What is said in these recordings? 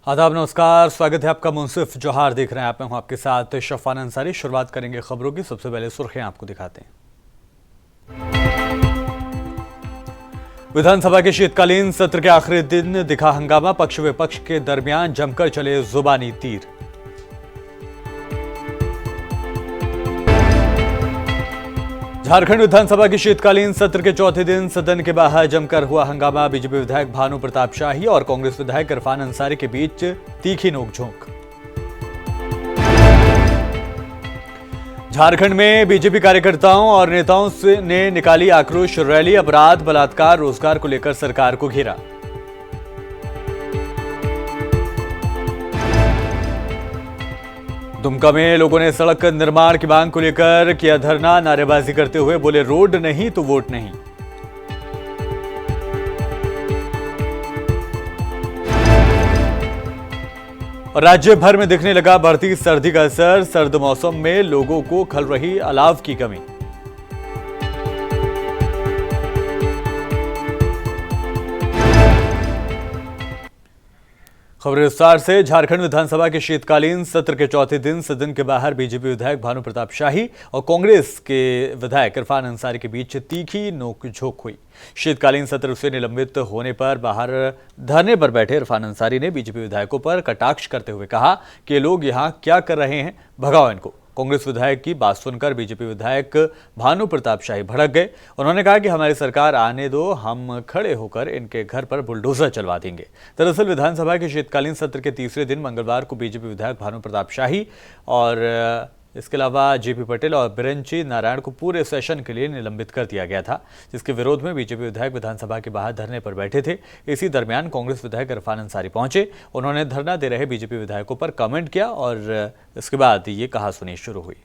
आदाब, नमस्कार। स्वागत है आपका। मुंसिफ जोहार देख रहे हैं आप। मैं हूं आपके साथ शफान अंसारी। शुरुआत करेंगे खबरों की। सबसे पहले सुर्खियां आपको दिखाते हैं। विधानसभा के शीतकालीन सत्र के आखिरी दिन दिखा हंगामा। पक्ष विपक्ष के दरमियान जमकर चले जुबानी तीर। झारखंड विधानसभा के शीतकालीन सत्र के चौथे दिन सदन के बाहर जमकर हुआ हंगामा। बीजेपी विधायक भानु प्रताप शाही और कांग्रेस विधायक इरफान अंसारी के बीच तीखी नोकझोंक। झारखंड में बीजेपी कार्यकर्ताओं और नेताओं ने निकाली आक्रोश रैली। अपराध, बलात्कार, रोजगार को लेकर सरकार को घेरा। दुमका में लोगों ने सड़क निर्माण की मांग को लेकर किया धरना। नारेबाजी करते हुए बोले, रोड नहीं तो वोट नहीं। और राज्य भर में दिखने लगा बढ़ती सर्दी का असर। सर्द मौसम में लोगों को खल रही अलाव की कमी। खबरें विस्तार से। झारखंड विधानसभा के शीतकालीन सत्र के चौथे दिन सदन के बाहर बीजेपी विधायक भानु प्रताप शाही और कांग्रेस के विधायक इरफान अंसारी के बीच तीखी नोकझोंक हुई। शीतकालीन सत्र से निलंबित होने पर बाहर धरने पर बैठे इरफान अंसारी ने बीजेपी विधायकों पर कटाक्ष करते हुए कहा कि लोग यहां क्या कर रहे हैं, भगाओ इनको। कांग्रेस विधायक की बात सुनकर बीजेपी विधायक भानु प्रताप शाही भड़क गए। उन्होंने कहा कि हमारी सरकार आने दो, हम खड़े होकर इनके घर पर बुलडोजर चलवा देंगे। दरअसल विधानसभा के शीतकालीन सत्र के तीसरे दिन मंगलवार को बीजेपी विधायक भानु प्रताप शाही और इसके अलावा जेपी पटेल और बिरंची नारायण को पूरे सेशन के लिए निलंबित कर दिया गया था, जिसके विरोध में बीजेपी विधायक विधानसभा के बाहर धरने पर बैठे थे। इसी दरमियान कांग्रेस विधायक इरफान अंसारी पहुंचे। उन्होंने धरना दे रहे बीजेपी विधायकों पर कमेंट किया और इसके बाद ये कहासुनी शुरू हुई।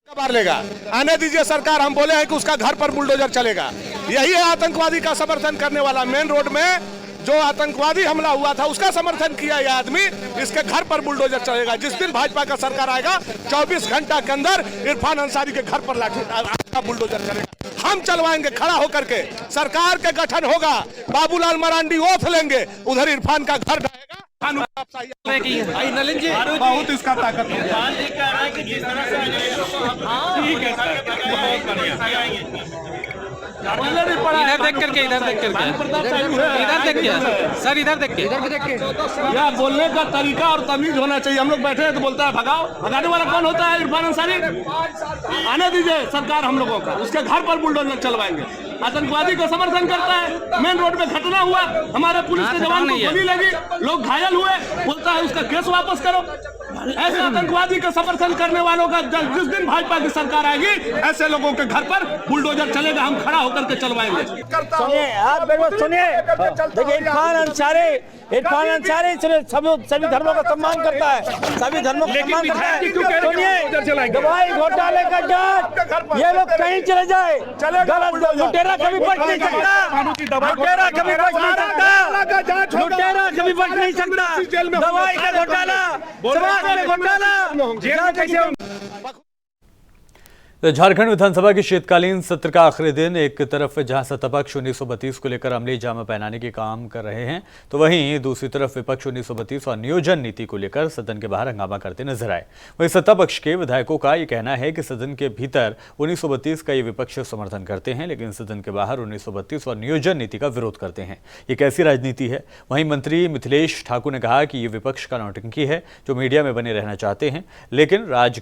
बार लेगा, आने दीजिए सरकार। हम बोले हैं कि उसका घर पर बुलडोजर चलेगा। यही है आतंकवादी का समर्थन करने वाला। मेन रोड में जो आतंकवादी हमला हुआ था उसका समर्थन किया यह आदमी। इसके घर पर बुलडोजर चलेगा। जिस दिन भाजपा का सरकार आएगा 24 घंटा के अंदर इरफान अंसारी के घर पर लाठी बुलडोजर चलेगा। हम चलवाएंगे खड़ा होकर के। सरकार के गठन होगा, बाबूलाल मरांडी ओथ लेंगे, उधर इरफान का घर ढहेगा। बहुत इसका ताकत है। इधर देख करके सर, इधर देख के या बोलने का तरीका और तमीज होना चाहिए। हम लोग बैठे हैं तो बोलता है भगाओ। भगाने वाला कौन होता है? इरफान अंसारी। आने दीजिए सरकार हम लोगों का। उसके घर पर बुलडोजर चलवाएंगे। आतंकवादी का समर्थन करता है। मेन रोड में घटना हुआ, हमारे पुलिस के जवान को गोली लगी, लोग घायल हुए, बोलता है उसका केस वापस करो। ऐसे आतंकवादी का समर्थन करने वालों का जिस दिन भाजपा की सरकार आएगी, ऐसे लोगों के घर पर बुलडोजर चलेगा। हम खड़ा होकर के चलवाएंगे। सुनिए आप, सुनिए, देखिए इरफान अंसारी सभी धर्मों का सम्मान करता है। सभी धर्मों का सम्मान करता है। सुनिए, दवाई घोटाले का जांच, ये लोग कहीं चले जाए, गलत लुटेरा कभी बच नहीं सकता। लुटेरा कभी बच नहीं सकता। लुटेरा कभी बच नहीं सकता। दवाई का घोटाला, समाज में घोटाला। झारखंड विधानसभा के शीतकालीन सत्र का आखिरी दिन एक तरफ जहां सत्तापक्ष 1932 को लेकर अमली जामा पहनाने के काम कर रहे हैं, तो वहीं दूसरी तरफ विपक्ष 1932 और नियोजन नीति को लेकर सदन के बाहर हंगामा करते नजर आए। वहीं सत्तापक्ष के विधायकों का ये कहना है कि सदन के भीतर 1932 का ये विपक्ष समर्थन करते हैं, लेकिन सदन के बाहर 1932 और नियोजन नीति का विरोध करते हैं। ये कैसी राजनीति है? वहीं मंत्री मिथिलेश ठाकुर ने कहा कि ये विपक्ष का नौटंकी है जो मीडिया में बने रहना चाहते हैं, लेकिन राज्य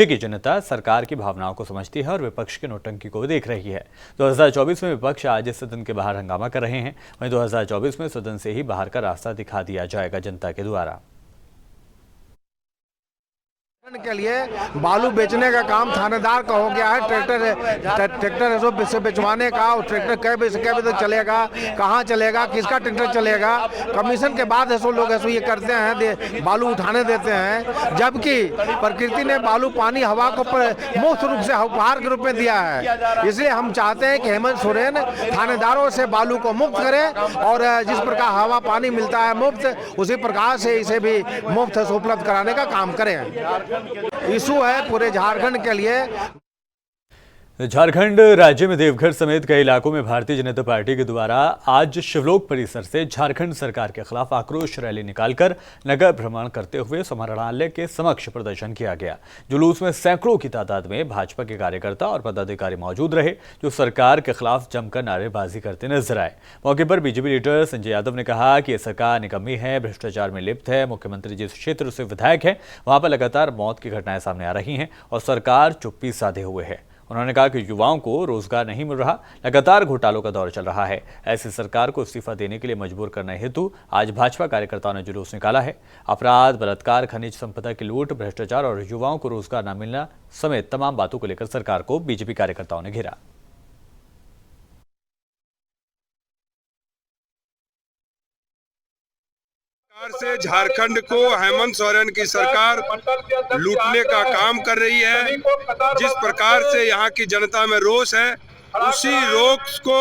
की जनता सरकार की भावनाओं को समझती है और विपक्ष के नौटंकी को देख रही है। 2024 में विपक्ष आज सदन के बाहर हंगामा कर रहे हैं। वहीं 2024 में सदन से ही बाहर का रास्ता दिखा दिया जाएगा जनता के द्वारा। के लिए बालू बेचने का काम थानेदार का हो गया है। ट्रैक्टर से बेचवाने का, और ट्रैक्टर कै बजे तक चलेगा, कहाँ चलेगा, किसका ट्रैक्टर चलेगा। कमीशन के बाद ऐसे लोग ऐसे ये करते हैं, बालू उठाने देते हैं, जबकि प्रकृति ने बालू, पानी, हवा को मुफ्त रूप से उपहार के रूप में दिया है। इसलिए हम चाहते हैं कि हेमंत सोरेन थानेदारों से बालू को मुक्त करें और जिस प्रकार हवा पानी मिलता है मुफ्त, उसी प्रकार से इसे भी मुफ्त उपलब्ध कराने का काम करें। इशू है पूरे झारखंड के लिए। झारखंड राज्य में देवघर समेत कई इलाकों में भारतीय जनता पार्टी के द्वारा आज शिवलोक परिसर से झारखंड सरकार के खिलाफ आक्रोश रैली निकालकर नगर भ्रमण करते हुए समाहरणालय के समक्ष प्रदर्शन किया गया। जुलूस में सैकड़ों की तादाद में भाजपा के कार्यकर्ता और पदाधिकारी मौजूद रहे, जो सरकार के खिलाफ जमकर नारेबाजी करते नजर आए। मौके पर बीजेपी लीडर संजय यादव ने कहा कि यह सरकार निकम्मी है, भ्रष्टाचार में लिप्त है। मुख्यमंत्री जिस क्षेत्र से विधायक है वहां पर लगातार मौत की घटनाएं सामने आ रही हैं और सरकार चुप्पी साधे हुए है। उन्होंने कहा कि युवाओं को रोजगार नहीं मिल रहा, लगातार घोटालों का दौर चल रहा है। ऐसी सरकार को इस्तीफा देने के लिए मजबूर करने हेतु आज भाजपा कार्यकर्ताओं ने जुलूस निकाला है। अपराध, बलात्कार, खनिज संपदा की लूट, भ्रष्टाचार और युवाओं को रोजगार न मिलना समेत तमाम बातों को लेकर सरकार को बीजेपी कार्यकर्ताओं ने घेरा। से झारखंड को हेमंत सोरेन की सरकार लूटने का काम कर रही है। जिस प्रकार से यहाँ की जनता में रोष है, उसी रोष को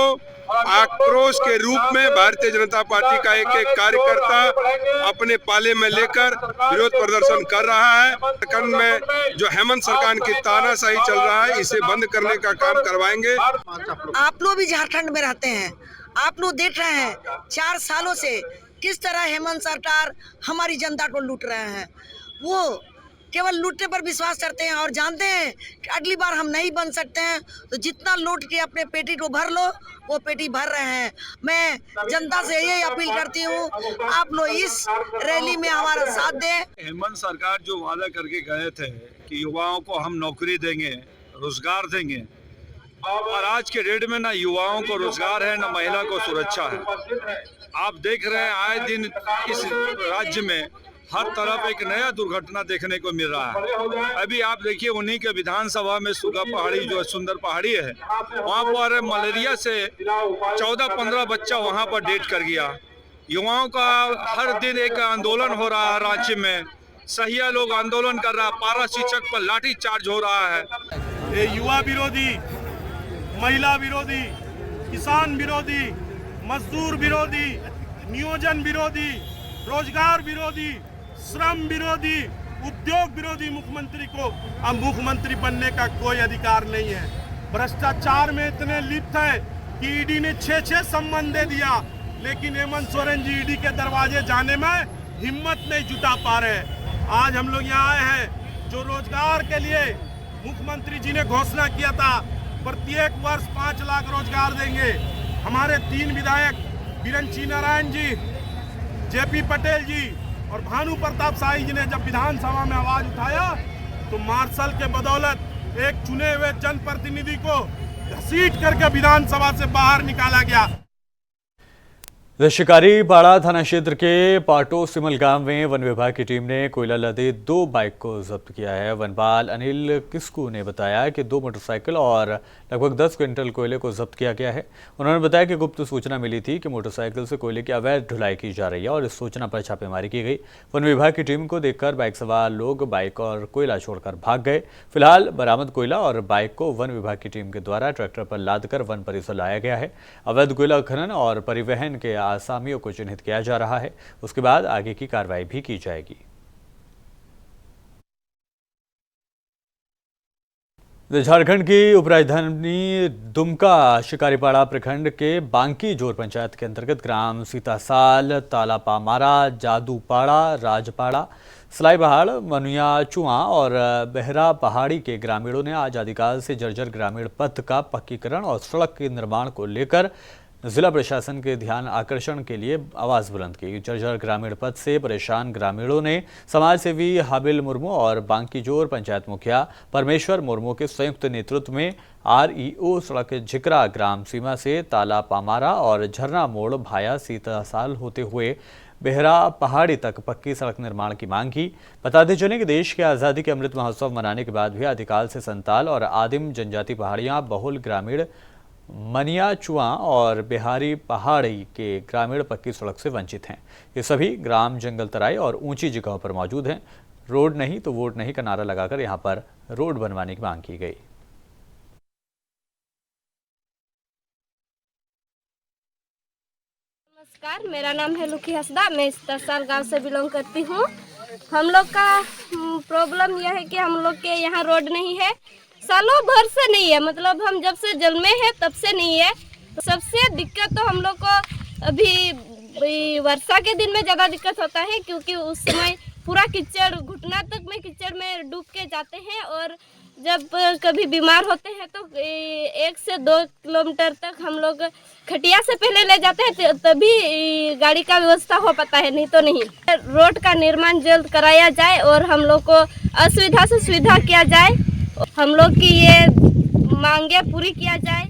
आक्रोश के रूप में भारतीय जनता पार्टी का एक एक कार्यकर्ता अपने पाले में लेकर विरोध प्रदर्शन कर रहा है। झारखंड में जो हेमंत सरकार की तानाशाही चल रहा है, इसे बंद करने का काम करवाएंगे। आप लोग भी झारखंड में रहते हैं, आप लोग देख रहे हैं 4 सालों से किस तरह हेमंत सरकार हमारी जनता को लूट रहे हैं। वो केवल लूटने पर विश्वास करते हैं और जानते हैं कि अगली बार हम नहीं बन सकते हैं, तो जितना लूट के अपने पेटी को भर लो, वो पेटी भर रहे हैं। मैं जनता से यही अपील करती हूँ, आप लोग इस रैली में हमारा साथ दें। हेमंत सरकार जो वादा करके गए थे कि युवाओं को हम नौकरी देंगे, रोजगार देंगे, और आज के डेट में ना युवाओं को रोजगार है, ना महिला को सुरक्षा है। आप देख रहे हैं आए दिन इस राज्य में हर तरफ एक नया दुर्घटना देखने को मिल रहा है। अभी आप देखिए उन्हीं के विधानसभा में सुगा पहाड़ी जो सुंदर पहाड़ी है, वहाँ पर मलेरिया से 14-15 बच्चा वहाँ पर डेथ कर गया। युवाओं का हर दिन एक आंदोलन हो रहा है रांची में, सहिया लोग आंदोलन कर रहा है, पारा शिक्षक पर लाठी चार्ज हो रहा है। ये युवा विरोधी, महिला विरोधी, किसान विरोधी, मजदूर विरोधी, नियोजन विरोधी, रोजगार विरोधी, श्रम विरोधी, उद्योग विरोधी मुख्यमंत्री को अब मुख्यमंत्री बनने का कोई अधिकार नहीं है। भ्रष्टाचार में इतने लिप्त है कि ईडी ने 6 सम्मन दे दिया, लेकिन हेमंत सोरेन जी ईडी के दरवाजे जाने में हिम्मत नहीं जुटा पा रहे। आज हम लोग यहाँ आए हैं, जो रोजगार के लिए मुख्यमंत्री जी ने घोषणा किया था, प्रत्येक वर्ष 5 लाख रोजगार देंगे। हमारे 3 विधायक बिरंची नारायण जी, जेपी पटेल जी और भानु प्रताप शाही जी ने जब विधानसभा में आवाज उठाया, तो मार्शल के बदौलत एक चुने हुए जनप्रतिनिधि को घसीट करके विधानसभा से बाहर निकाला गया। शिकारीपाड़ा थाना क्षेत्र के पाटो सिमल गांव में वन विभाग की टीम ने कोयला लदे 2 बाइक को जब्त किया है। वनपाल अनिल किस्कू ने बताया कि 2 मोटरसाइकिल और लगभग 10 क्विंटल कोयले को जब्त किया गया है। उन्होंने बताया कि गुप्त सूचना मिली थी कि मोटरसाइकिल से कोयले की अवैध ढुलाई की जा रही है और इस सूचना पर छापेमारी की गई। वन विभाग की टीम को देखकर बाइक सवार लोग बाइक और कोयला छोड़कर भाग गए। फिलहाल बरामद कोयला और बाइक को वन विभाग की टीम के द्वारा ट्रैक्टर पर लादकर वन परिसर लाया गया है। अवैध कोयला खनन और परिवहन के आसामियों को चिन्हित किया जा रहा है, उसके बाद आगे की कार्रवाई भी की जाएगी। झारखंड की उपराजधानी दुमका शिकारीपाड़ा प्रखंड के बांकी जोर पंचायत के अंतर्गत ग्राम सीतासाल, तालापामारा, जादूपाड़ा, राजपाड़ा, सलाईपहाड़, मनुया चुआ और बहरा पहाड़ी के ग्रामीणों ने आज आदिकाल से जर्जर ग्रामीण पथ का पक्कीकरण और सड़क के निर्माण को लेकर जिला प्रशासन के ध्यान आकर्षण के लिए आवाज बुलंद की। जर्जर ग्रामीण पथ से परेशान ग्रामीणों ने समाज सेवी हाबिल मुर्मू और बांकी जोर पंचायत मुखिया परमेश्वर मुर्मू के संयुक्त नेतृत्व में REO सड़क झिकरा ग्राम सीमा से ताला पामारा और झरना मोड़ भाया सीतासाल होते हुए बेहरा पहाड़ी तक पक्की सड़क निर्माण की मांग की। बताते चलें कि देश के आज़ादी के अमृत महोत्सव मनाने के बाद भी आदिकाल से संताल और आदिम जनजाति पहाड़ियां बहुल ग्रामीण मनिया चुआ और बिहारी पहाड़ी के ग्रामीण पक्की सड़क से वंचित हैं। ये सभी ग्राम जंगल तराई और ऊंची जगहों पर मौजूद हैं। रोड नहीं तो वोट नहीं का नारा लगाकर यहां पर रोड बनवाने की मांग की गई। नमस्कार, मेरा नाम है लुकी हसदा। मैं सीतासाल गांव से बिलोंग करती हूं। हम लोग का प्रॉब्लम यह है कि हम लोग के यहाँ रोड नहीं है, सालों भर से नहीं है, मतलब हम जब से जन्मे हैं तब से नहीं है। सबसे दिक्कत तो हम लोग को अभी वर्षा के दिन में ज़्यादा दिक्कत होता है, क्योंकि उस समय पूरा कीचड़, घुटना तक में कीचड़ में डूब के जाते हैं। और जब कभी बीमार होते हैं तो 1 से 2 किलोमीटर तक हम लोग खटिया से पहले ले जाते हैं, तभी गाड़ी का व्यवस्था हो पाता है, नहीं तो नहीं। रोड का निर्माण जल्द कराया जाए और हम लोग को असुविधा से सुविधा किया जाए, हम लोग की ये मांगे पूरी किया जाए।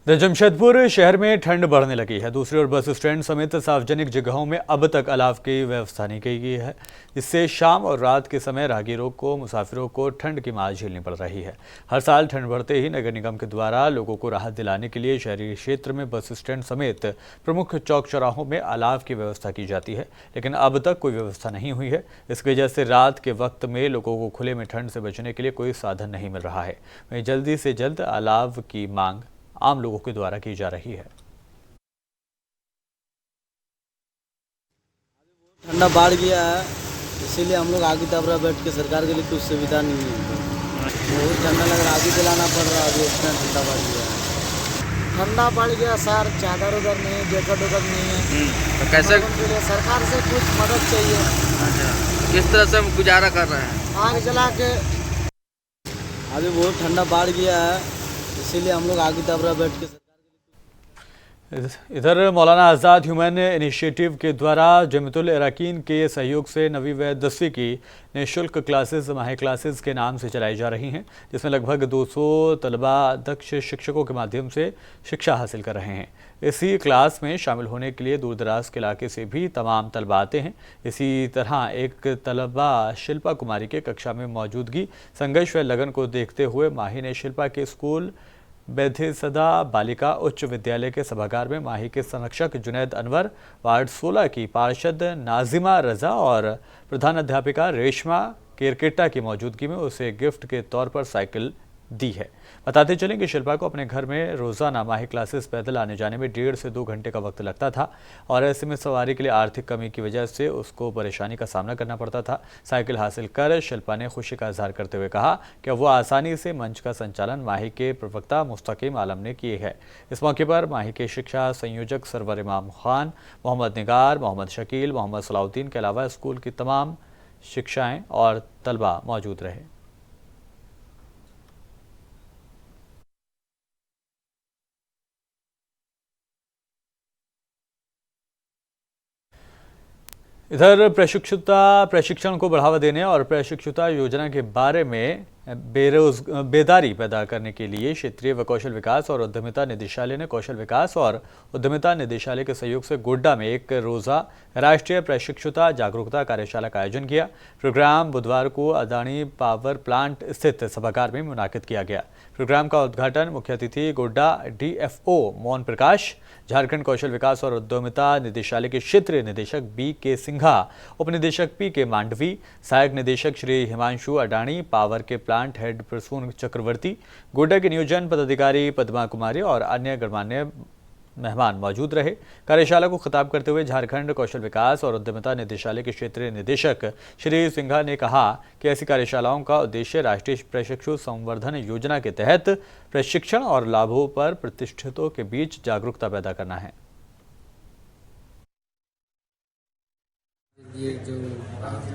जमशेदपुर शहर में ठंड बढ़ने लगी है। दूसरी ओर बस स्टैंड समेत सार्वजनिक जगहों में अब तक अलाव की व्यवस्था नहीं की गई है। इससे शाम और रात के समय राहगीरों को, मुसाफिरों को ठंड की मार झेलनी पड़ रही है। हर साल ठंड बढ़ते ही नगर निगम के द्वारा लोगों को राहत दिलाने के लिए शहरी क्षेत्र में बस स्टैंड समेत प्रमुख चौक चौराहों में अलाव की व्यवस्था की जाती है, लेकिन अब तक कोई व्यवस्था नहीं हुई है। इसकी वजह से रात के वक्त में लोगों को खुले में ठंड से बचने के लिए कोई साधन नहीं मिल रहा है। वहीं जल्दी से जल्द अलाव की मांग आम लोगों के द्वारा की जा रही है। ठंडा बढ़ गया है, इसीलिए हम लोग आगे तबरा बैठ के, सरकार के लिए कुछ सुविधा नहीं है। बहुत ठंडा लग रहा है, आगे चलाना पड़ रहा है। अभी इतना ठंडा बढ़ गया है, ठंडा बढ़ गया सर। चादर उधर नहीं है, जैकेट उधर नहीं है, तो कैसे सरकार से कुछ मदद चाहिए। अच्छा, किस तरह से हम गुजारा कर रहे हैं? आग जला के। अभी बहुत ठंडा बढ़ गया है, इसीलिए हम लोग आगे तबरा बैठ के। इधर मौलाना आज़ाद ह्यूमन इनिशिएटिव के द्वारा जमीयतुल अरकान के सहयोग से 9वीं व 10वीं की निःशुल्क क्लासेस, माही क्लासेस के नाम से चलाई जा रही हैं, जिसमें लगभग 200 तलबा दक्ष शिक्षकों के माध्यम से शिक्षा हासिल कर रहे हैं। इसी क्लास में शामिल होने के लिए दूर दराज के इलाके से भी तमाम तलबा आते हैं। इसी तरह एक तलबा शिल्पा कुमारी के कक्षा में मौजूदगी, संघर्ष व लगन को देखते हुए माही ने शिल्पा के स्कूल बेधेसदा बालिका उच्च विद्यालय के सभागार में माही के संरक्षक जुनैद अनवर, वार्ड 16 की पार्षद नाजिमा रजा और प्रधान अध्यापिका रेशमा केरकेटा की मौजूदगी में उसे गिफ्ट के तौर पर साइकिल दी है। बताते चलें कि शिल्पा को अपने घर में रोज़ाना माही क्लासेस पैदल आने जाने में 1.5 से 2 घंटे का वक्त लगता था और ऐसे में सवारी के लिए आर्थिक कमी की वजह से उसको परेशानी का सामना करना पड़ता था। साइकिल हासिल कर शिल्पा ने खुशी का इजहार करते हुए कहा कि वो आसानी से मंच का संचालन माही के प्रवक्ता मुस्तकीम आलम ने किए है। इस मौके पर माही के शिक्षा संयोजक सरवर इमाम खान, मोहम्मद निगार, मोहम्मद शकील, मोहम्मद सलाउद्दीन के अलावा स्कूल की तमाम शिक्षाएँ और तलबा मौजूद रहे। इधर प्रशिक्षण को बढ़ावा देने और प्रशिक्षुता योजना के बारे में बेदारी पैदा करने के लिए क्षेत्रीय व कौशल विकास और उद्यमिता निदेशालय ने कौशल विकास और उद्यमिता निदेशालय के सहयोग से गोड्डा में एक रोज़ा राष्ट्रीय प्रशिक्षुता जागरूकता कार्यशाला का आयोजन किया। प्रोग्राम बुधवार को अदानी पावर प्लांट स्थित सभागार में मुनाकिद किया गया। प्रोग्राम का उद्घाटन मुख्य अतिथि गोड्डा DFO मोहन प्रकाश, झारखंड कौशल विकास और उद्यमिता निदेशालय के क्षेत्रीय निदेशक B.K. सिंघा, उप निदेशक P.K. मांडवी, सहायक निदेशक श्री हिमांशु अडानी, पावर के प्लांट हेड प्रसून चक्रवर्ती, गोड्डा के नियोजन पदाधिकारी पद्मा कुमारी और अन्य गणमान्य मेहमान मौजूद रहे। कार्यशाला को खिताब करते हुए झारखंड कौशल विकास और उद्यमिता निदेशालय के क्षेत्रीय निदेशक श्री सिंघा ने कहा कि ऐसी कार्यशालाओं का उद्देश्य राष्ट्रीय प्रशिक्षु संवर्धन योजना के तहत प्रशिक्षण और लाभों पर प्रतिष्ठितों के बीच जागरूकता पैदा करना है। ये जो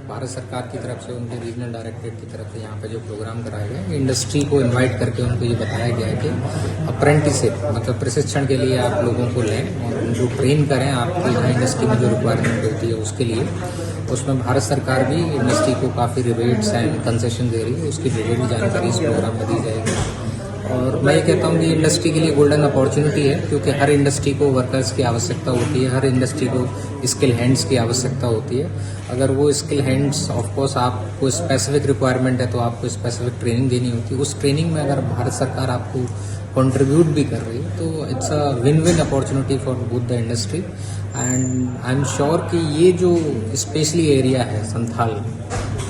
भारत सरकार की तरफ से, उनके रीजनल डायरेक्टरेट की तरफ से यहाँ पे जो प्रोग्राम कराए गए, इंडस्ट्री को इनवाइट करके उनको ये बताया गया है कि अप्रेंटिसशिप मतलब प्रशिक्षण के लिए आप लोगों को लें और उनको ट्रेन करें आपकी यहाँ इंडस्ट्री में जो रिक्वायरमेंट होती है उसके लिए। उसमें भारत सरकार भी इंडस्ट्री को काफ़ी रिबेट्स एंड कंसेशन दे रही है, उसकी डिटेल जानकारी इस प्रोग्राम में दी जाएगी। और मैं ये कहता हूँ कि इंडस्ट्री के लिए गोल्डन अपॉर्चुनिटी है, क्योंकि हर इंडस्ट्री को वर्कर्स की आवश्यकता होती है, हर इंडस्ट्री को स्किल हैंड्स की आवश्यकता होती है। अगर वो स्किल हैंड्स, ऑफ कोर्स आपको स्पेसिफिक रिक्वायरमेंट है तो आपको स्पेसिफिक ट्रेनिंग देनी होती है। उस ट्रेनिंग में अगर भारत सरकार आपको कंट्रीब्यूट भी कर रही है तो it's a win-win opportunity for both the industry. And I am sure कि ये जो स्पेशली एरिया है संथाल,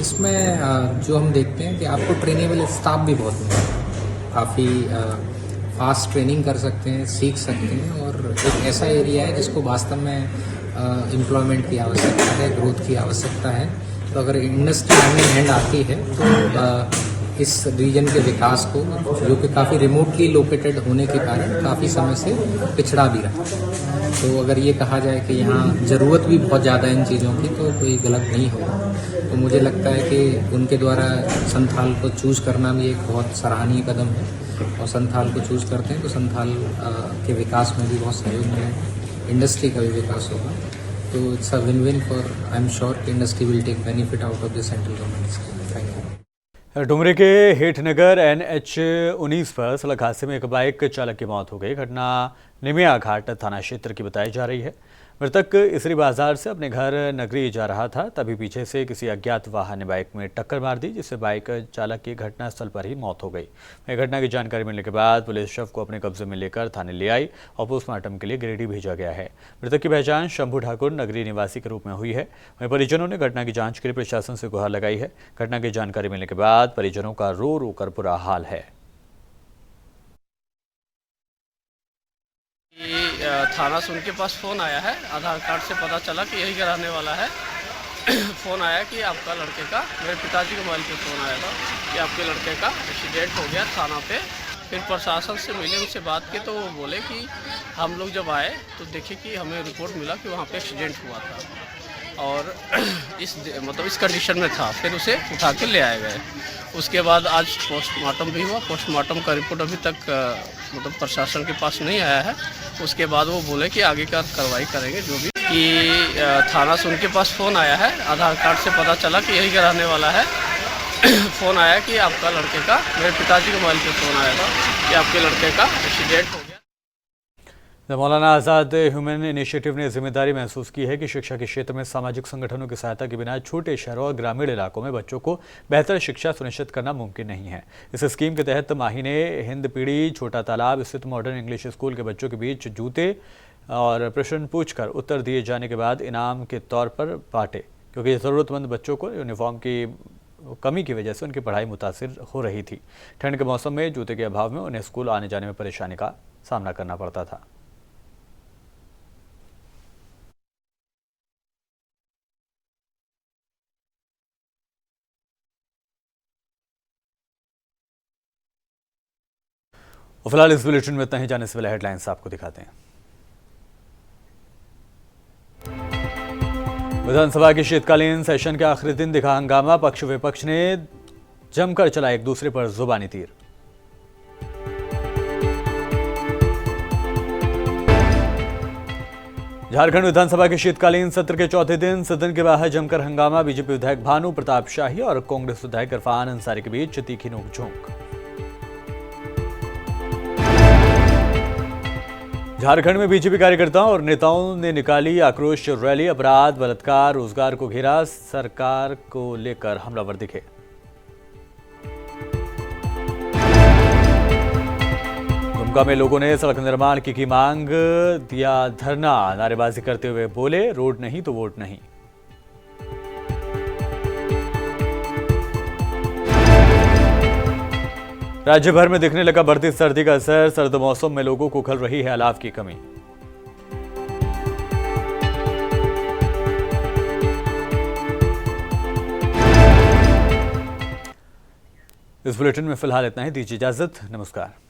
इसमें जो हम देखते हैं कि आपको ट्रेनेबल स्टाफ भी बहुत मिलता है, काफ़ी फास्ट ट्रेनिंग कर सकते हैं, सीख सकते हैं और एक ऐसा एरिया है जिसको वास्तव में एम्प्लॉयमेंट की आवश्यकता है, ग्रोथ की आवश्यकता है। तो अगर इंडस्ट्री हैंड इन हैंड आती है तो इस रीजन के विकास को, जो कि काफ़ी रिमोटली लोकेटेड होने के कारण काफ़ी समय से पिछड़ा भी रहा, तो अगर ये कहा जाए कि यहाँ ज़रूरत भी बहुत ज़्यादा इन चीज़ों की, तो कोई गलत नहीं होगा। तो मुझे लगता है कि उनके द्वारा संथाल को चूज़ करना भी एक बहुत सराहनीय कदम है, और संथाल को चूज़ करते हैं तो संथाल के विकास में भी बहुत सहयोग मिलेगा, इंडस्ट्री का भी विकास होगा। तो it's a win win for, I am sure कि industry will take benefit out of the central government scheme. Thank you. Dumri के हेठनगर NH-19 पर सड़क हादसे में एक बाइक चालक की मौत हो गई। घटना निमिया घाट थाना क्षेत्र की बताई जा रही है। मृतक इसरी बाजार से अपने घर नगरी जा रहा था, तभी पीछे से किसी अज्ञात वाहन ने बाइक में टक्कर मार दी, जिससे बाइक चालक की घटनास्थल पर ही मौत हो गई। वहीं घटना की जानकारी मिलने के बाद पुलिस शव को अपने कब्जे में लेकर थाने ले आई और पोस्टमार्टम के लिए गिरिडीह भेजा गया है। मृतक की पहचान शंभू ठाकुर नगरी निवासी के रूप में हुई है। वहीं परिजनों ने घटना की जाँच के लिए प्रशासन से गुहार लगाई है। घटना की जानकारी मिलने के बाद परिजनों का रो रो कर बुरा हाल है। थाना से उनके पास फ़ोन आया है, आधार कार्ड से पता चला कि यही का रहने वाला है। फ़ोन आया कि आपका लड़के का, मेरे पिताजी के मोबाइल पे फ़ोन आया था कि आपके लड़के का एक्सीडेंट हो गया थाना पे। फिर प्रशासन से मिले, उनसे बात की तो वो बोले कि हम लोग जब आए तो देखे कि हमें रिपोर्ट मिला कि वहाँ पे एक्सीडेंट हुआ था और इस कंडीशन में था। फिर उसे उठा के ले आए गए। उसके बाद आज पोस्टमार्टम भी हुआ। पोस्टमार्टम का रिपोर्ट अभी तक प्रशासन के पास नहीं आया है। उसके बाद वो बोले कि आगे का कार्रवाई करेंगे जो भी। कि थाना से उनके पास फ़ोन आया है, आधार कार्ड से पता चला कि यही का रहने वाला है। फ़ोन आया कि आपका लड़के का, मेरे पिताजी के मोबाइल पे फ़ोन आया था कि आपके लड़के का एक्सीडेंट हो गया। मौलाना आज़ाद ह्यूमन इनिशिएटिव ने जिम्मेदारी महसूस की है कि शिक्षा के क्षेत्र में सामाजिक संगठनों की सहायता के बिना छोटे शहरों और ग्रामीण इलाकों में बच्चों को बेहतर शिक्षा सुनिश्चित करना मुमकिन नहीं है। इस स्कीम के तहत माही ने हिंदपीढ़ी छोटा तालाब स्थित मॉडर्न इंग्लिश स्कूल के बच्चों के बीच जूते और प्रश्न पूछकर उत्तर दिए जाने के बाद इनाम के तौर पर बांटे, क्योंकि ज़रूरतमंद बच्चों को यूनिफॉर्म की कमी की वजह से उनकी पढ़ाई मुतासिर हो रही थी। ठंड के मौसम में जूते के अभाव में उन्हें स्कूल आने जाने में परेशानी का सामना करना पड़ता था। और फिलहाल इस बुलेटिन में इतना ही। जाने से पहले हेडलाइंस आपको दिखाते हैं। विधानसभा के शीतकालीन सेशन के आखिरी दिन दिखा हंगामा। पक्ष विपक्ष ने जमकर चला एक दूसरे पर जुबानी तीर। झारखंड विधानसभा के शीतकालीन सत्र के चौथे दिन सदन के बाहर जमकर हंगामा। बीजेपी विधायक भानु प्रताप शाही और कांग्रेस विधायक इरफान अंसारी के बीच तीखी नोकझोंक। झारखंड में बीजेपी कार्यकर्ताओं और नेताओं ने निकाली आक्रोश रैली। अपराध, बलात्कार, रोजगार को घेरा, सरकार को लेकर हमलावर दिखे। दुमका में लोगों ने सड़क निर्माण की मांग, दिया धरना। नारेबाजी करते हुए बोले, रोड नहीं तो वोट नहीं। राज्य भर में दिखने लगा बढ़ती सर्दी का असर। सर्द मौसम में लोगों को खल रही है अलाव की कमी। इस बुलेटिन में फिलहाल इतना ही। दीजिए इजाजत। नमस्कार।